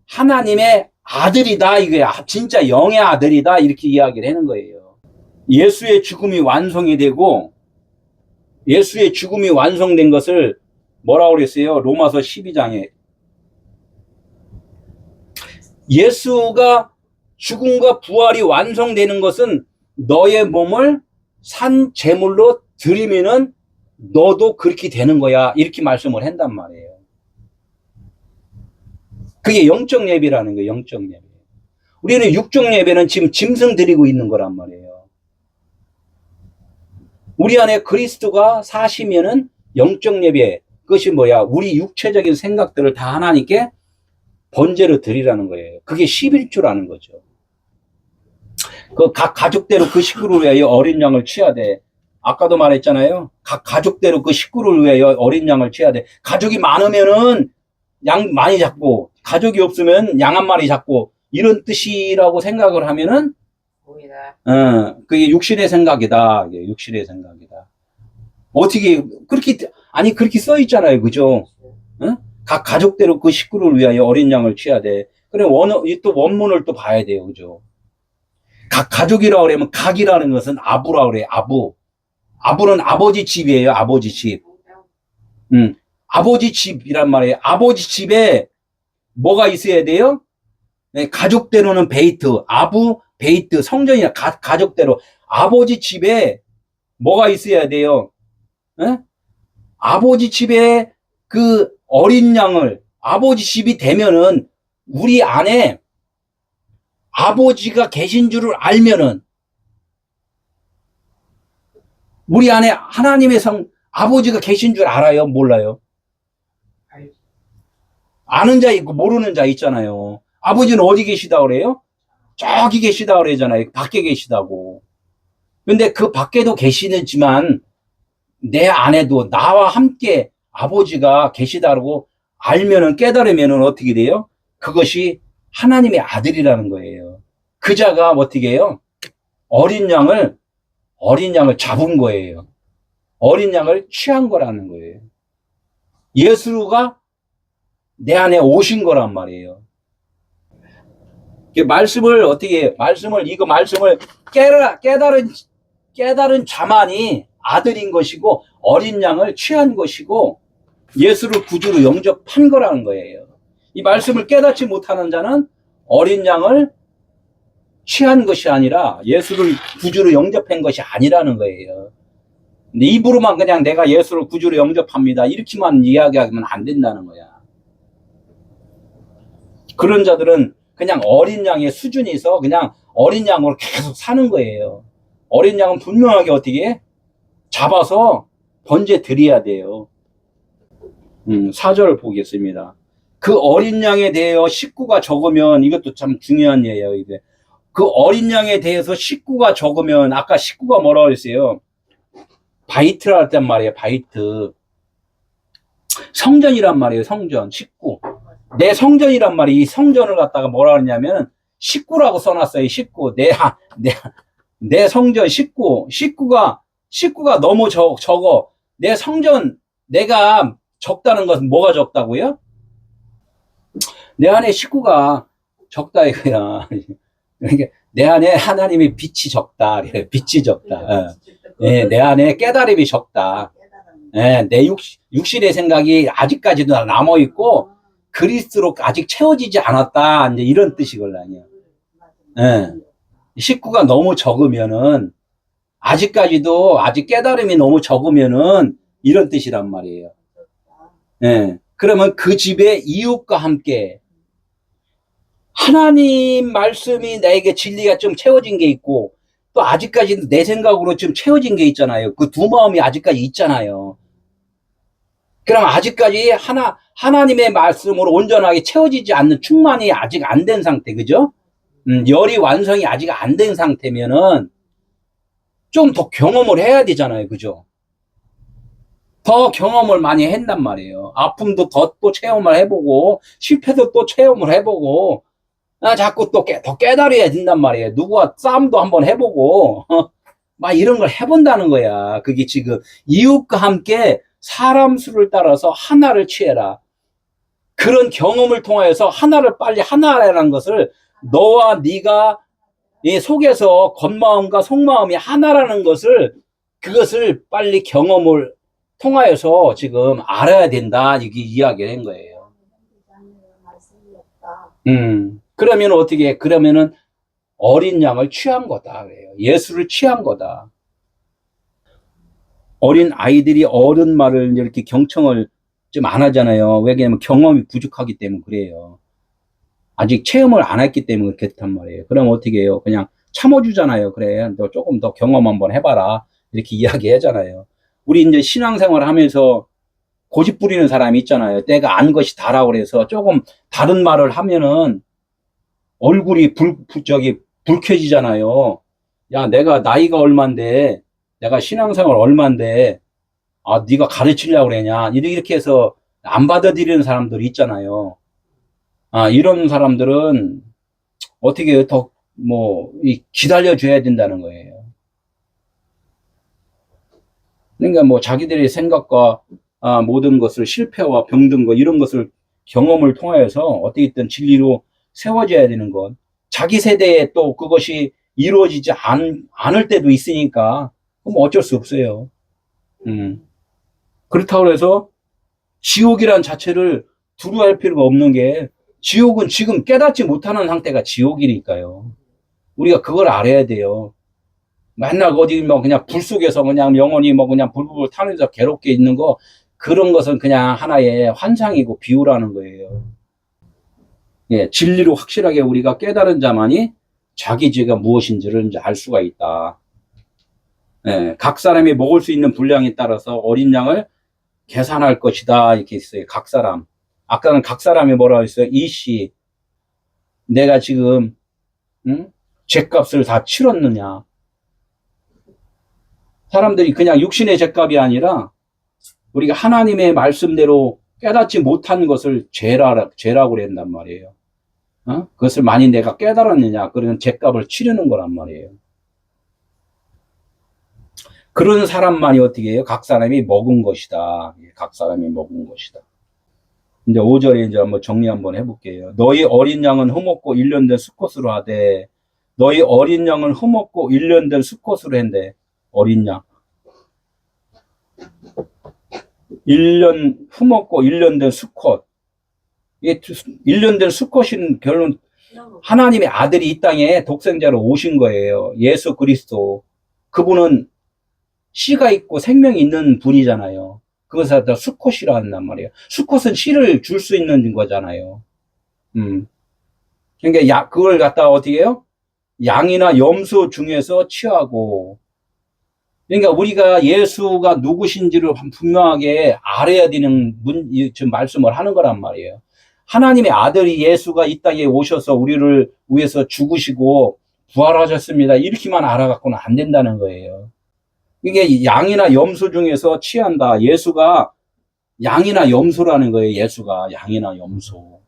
하나님의 아들이다. 이게 진짜 영의 아들이다. 이렇게 이야기를 하는 거예요. 예수의 죽음이 완성이 되고, 예수의 죽음이 완성된 것을 뭐라고 그랬어요? 로마서 12장에. 예수가 죽음과 부활이 완성되는 것은 너의 몸을 산 제물로 드리면은 너도 그렇게 되는 거야. 이렇게 말씀을 한단 말이에요. 그게 영적 예배라는 거예요. 영적 예배. 우리는 육적 예배는 지금 짐승 드리고 있는 거란 말이에요. 우리 안에 그리스도가 사시면은 영적 예배, 그것이 뭐야? 우리 육체적인 생각들을 다 하나님께 번제로 드리라는 거예요. 그게 11조라는 거죠. 그 각 가족대로 그 식구를 위하여 어린 양을 취해야 돼. 아까도 말했잖아요. 각 가족대로 그 식구를 위하여 어린 양을 취해야 돼. 가족이 많으면은 양 많이 잡고, 가족이 없으면 양 한 마리 잡고, 이런 뜻이라고 생각을 하면은 그게 육신의 생각이다. 육신의 생각이다. 어떻게, 그렇게 써 있잖아요. 그죠? 각 가족대로 그 식구를 위하여 어린 양을 취해야 돼. 그래, 또 원문을 또 봐야 돼요. 그죠? 각 가족이라고 그러면 각이라는 것은 아부라고 그래요. 아부. 아부는 아버지 집이에요. 아버지 집. 아버지 집이란 말이에요. 아버지 집에 뭐가 있어야 돼요? 네, 가족대로는 베이트, 아부, 베이트, 성전이나 가족대로 아버지 집에 뭐가 있어야 돼요? 에? 아버지 집에 그 어린 양을 아버지 집이 되면은 우리 안에 아버지가 계신 줄을 알면은 우리 안에 하나님의 아버지가 계신 줄 알아요? 몰라요? 아는 자 있고 모르는 자 있잖아요. 아버지는 어디 계시다 그래요? 저기 계시다 그러잖아요. 밖에 계시다고. 근데 그 밖에도 계시지만 내 안에도 나와 함께 아버지가 계시다고 알면은 깨달으면은 어떻게 돼요? 그것이 하나님의 아들이라는 거예요. 그 자가 어떻게 해요? 어린 양을 잡은 거예요. 어린 양을 취한 거라는 거예요. 예수가 내 안에 오신 거란 말이에요. 말씀을 깨달은 자만이 아들인 것이고, 어린 양을 취한 것이고, 예수를 구주로 영접한 거라는 거예요. 이 말씀을 깨닫지 못하는 자는 어린 양을 취한 것이 아니라 예수를 구주로 영접한 것이 아니라는 거예요. 근데 입으로만 그냥 내가 예수를 구주로 영접합니다, 이렇게만 이야기하면 안 된다는 거야. 그런 자들은 그냥 어린 양의 수준에서 그냥 어린 양으로 계속 사는 거예요. 어린 양은 분명하게 어떻게 잡아서 번제 드려야 돼요. 4절을 보겠습니다. 그 어린 양에 대하여 식구가 적으면, 이것도 참 중요한 예예요. 이게 그 어린 양에 대해서 식구가 적으면, 아까 식구가 뭐라고 했어요? 바이트라 했단 말이에요. 바이트. 성전이란 말이에요. 성전, 식구. 내 성전이란 말이, 이 성전을 갖다가 뭐라 그러냐면 식구라고 써놨어요. 식구. 내 성전 식구가 너무 적어. 내 성전, 내가 적다는 것은 뭐가 적다고요? 내 안에 식구가 적다 이거야. 그러니까 내 안에 하나님의 빛이 적다. 빛이 적다. 예, 내 안에 깨달음이 적다. 예, 내 육신의 생각이 아직까지도 남아 있고 그리스도로 아직 채워지지 않았다. 이제 이런 뜻이걸라요. 예. 식구가 너무 적으면은 아직까지도 아직 깨달음이 너무 적으면은 이런 뜻이란 말이에요. 예. 그러면 그 집의 이웃과 함께 하나님 말씀이 나에게 진리가 좀 채워진 게 있고 또 아직까지도 내 생각으로 좀 채워진 게 있잖아요. 그 두 마음이 아직까지 있잖아요. 그럼 아직까지 하나님의 말씀으로 온전하게 채워지지 않는 충만이 아직 안 된 상태, 그죠? 열이 완성이 아직 안 된 상태면은 좀 더 경험을 해야 되잖아요, 그죠? 더 경험을 많이 한단 말이에요. 아픔도 또 체험을 해보고, 실패도 또 체험을 해보고, 자꾸 또 더 깨달아야 된단 말이에요. 누구와 싸움도 한번 해보고, 막 이런 걸 해본다는 거야. 그게 지금 이웃과 함께 사람 수를 따라서 하나를 취해라. 그런 경험을 통하여서 하나를 빨리 하나라는 것을 너와 네가 이 속에서 겉마음과 속마음이 하나라는 것을 그것을 빨리 경험을 통하여서 지금 알아야 된다. 이게 이야기를 한 거예요. 그러면 어떻게 해? 그러면은 어린 양을 취한 거다. 그래요. 예수를 취한 거다. 어린 아이들이 어른 말을 이렇게 경청을 좀 안 하잖아요. 왜냐면 경험이 부족하기 때문에 그래요. 아직 체험을 안 했기 때문에 그렇단 말이에요. 그럼 어떻게 해요? 그냥 참아주잖아요. 그래, 너 조금 더 경험 한번 해봐라. 이렇게 이야기 하잖아요. 우리 이제 신앙생활 하면서 고집 부리는 사람이 있잖아요. 내가 안 것이 다라고 그래서 조금 다른 말을 하면은 얼굴이 불쾌지잖아요. 야, 내가 나이가 얼만데, 내가 신앙생활 얼만데, 네가 가르치려고 그러냐. 이렇게 해서 안 받아들이는 사람들이 있잖아요. 이런 사람들은 어떻게 더, 기다려줘야 된다는 거예요. 그러니까 자기들의 생각과, 모든 것을 실패와 병든 거, 이런 것을 경험을 통하여서 어떻게든 진리로 세워져야 되는 것. 자기 세대에 또 그것이 이루어지지 않을 때도 있으니까, 그럼 어쩔 수 없어요. 그렇다고 해서 지옥이란 자체를 두려워할 필요가 없는 게, 지옥은 지금 깨닫지 못하는 상태가 지옥이니까요. 우리가 그걸 알아야 돼요. 맨날 어디 그냥 불 속에서 그냥 영원히 그냥 불불 타면서 괴롭게 있는 거, 그런 것은 그냥 하나의 환상이고 비유라는 거예요. 예, 진리로 확실하게 우리가 깨달은 자만이 자기 죄가 무엇인지를 이제 알 수가 있다. 예, 각 사람이 먹을 수 있는 분량에 따라서 어린 양을 계산할 것이다. 이렇게 있어요. 각 사람. 아까는 각 사람이 뭐라고 했어요? 이씨, 내가 지금, 죗값을 다 치렀느냐. 사람들이 그냥 육신의 죗값이 아니라 우리가 하나님의 말씀대로 깨닫지 못한 것을 죄라고 그랬단 말이에요. 그것을 많이 내가 깨달았느냐. 그런 죗값을 치르는 거란 말이에요. 그런 사람만이 어떻게 해요? 각 사람이 먹은 것이다. 각 사람이 먹은 것이다. 이제 5절에 이제 한번 정리 한번 해볼게요. 너희 어린 양은 흠없고 1년 된 수컷으로 하되, 너희 어린 양은 흠없고 1년 된 수컷으로 한대. 어린 양. 흠없고 1년 된 수컷. 이게 1년 된 수컷인 결론, 하나님의 아들이 이 땅에 독생자로 오신 거예요. 예수 그리스도. 그분은 씨가 있고 생명이 있는 분이잖아요. 그것을 다 수컷이라 한단 말이에요. 수컷은 씨를 줄 수 있는 거잖아요. 그러니까 그걸 갖다가 어떻게 해요? 양이나 염소 중에서 취하고. 그러니까 우리가 예수가 누구신지를 분명하게 알아야 되는 지금 말씀을 하는 거란 말이에요. 하나님의 아들이 예수가 이 땅에 오셔서 우리를 위해서 죽으시고 부활하셨습니다. 이렇게만 알아갖고는 안 된다는 거예요. 이게 양이나 염소 중에서 취한다. 예수가 양이나 염소라는 거예요. 예수가 양이나 염소.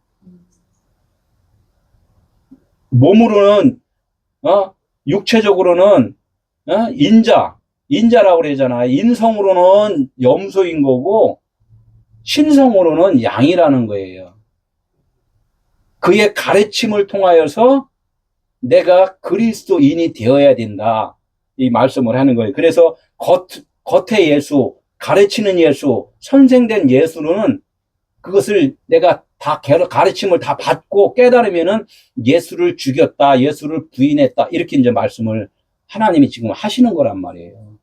몸으로는 육체적으로는 인자라고 그러잖아요. 인성으로는 염소인 거고 신성으로는 양이라는 거예요. 그의 가르침을 통하여서 내가 그리스도인이 되어야 된다. 이 말씀을 하는 거예요. 그래서 겉의 예수, 가르치는 예수, 선생된 예수는 그것을 내가 다 가르침을 다 받고 깨달으면은 예수를 죽였다, 예수를 부인했다. 이렇게 이제 말씀을 하나님이 지금 하시는 거란 말이에요.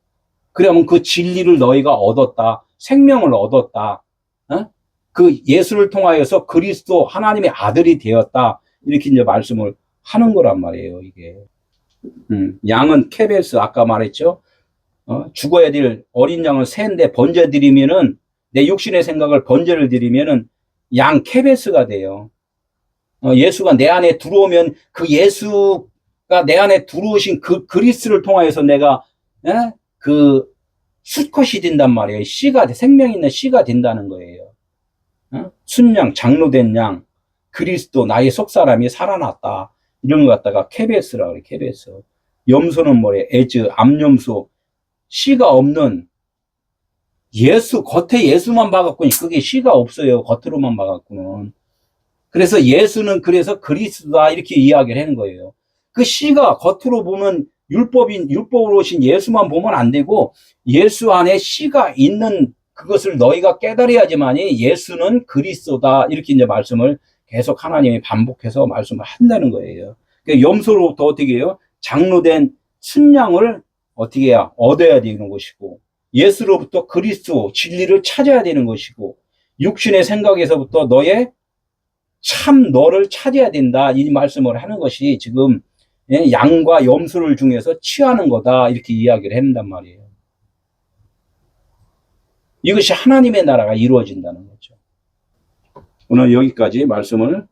그러면 그 진리를 너희가 얻었다, 생명을 얻었다, 그 예수를 통하여서 그리스도 하나님의 아들이 되었다. 이렇게 이제 말씀을 하는 거란 말이에요, 이게. 양은 케베스, 아까 말했죠? 죽어야 될 어린 양을 새인데 번제드리면은, 내 육신의 생각을 번제를 드리면은 양 케베스가 돼요. 예수가 내 안에 들어오면 그 예수가 내 안에 들어오신 그 그리스를 통하여서 내가, 그 수컷이 된단 말이에요. 씨가, 생명 있는 씨가 된다는 거예요. 순양, 장로된 양, 그리스도, 나의 속사람이 살아났다. 이런 거 갖다가 케베스라고 그래, 케베스. 염소는 뭐래? 에즈, 암염소. 씨가 없는 예수, 겉에 예수만 봐갖고는 그게 씨가 없어요. 겉으로만 봐갖고는. 그래서 예수는 그래서 그리스도다. 이렇게 이야기를 하는 거예요. 그 씨가 겉으로 보면 율법으로 오신 예수만 보면 안 되고 예수 안에 씨가 있는 그것을 너희가 깨달아야지만이 예수는 그리스도다. 이렇게 이제 말씀을 계속 하나님이 반복해서 말씀을 한다는 거예요. 그러니까 염소로부터 어떻게 해요? 장로된 순양을 어떻게 해야 얻어야 되는 것이고, 예수로부터 그리스도 진리를 찾아야 되는 것이고, 육신의 생각에서부터 너의 참 너를 찾아야 된다. 이 말씀을 하는 것이 지금 양과 염소를 중에서 취하는 거다. 이렇게 이야기를 한단 말이에요. 이것이 하나님의 나라가 이루어진다는 거죠. 오늘 여기까지 말씀을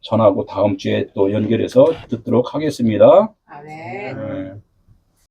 전하고 다음 주에 또 연결해서 듣도록 하겠습니다. 아멘.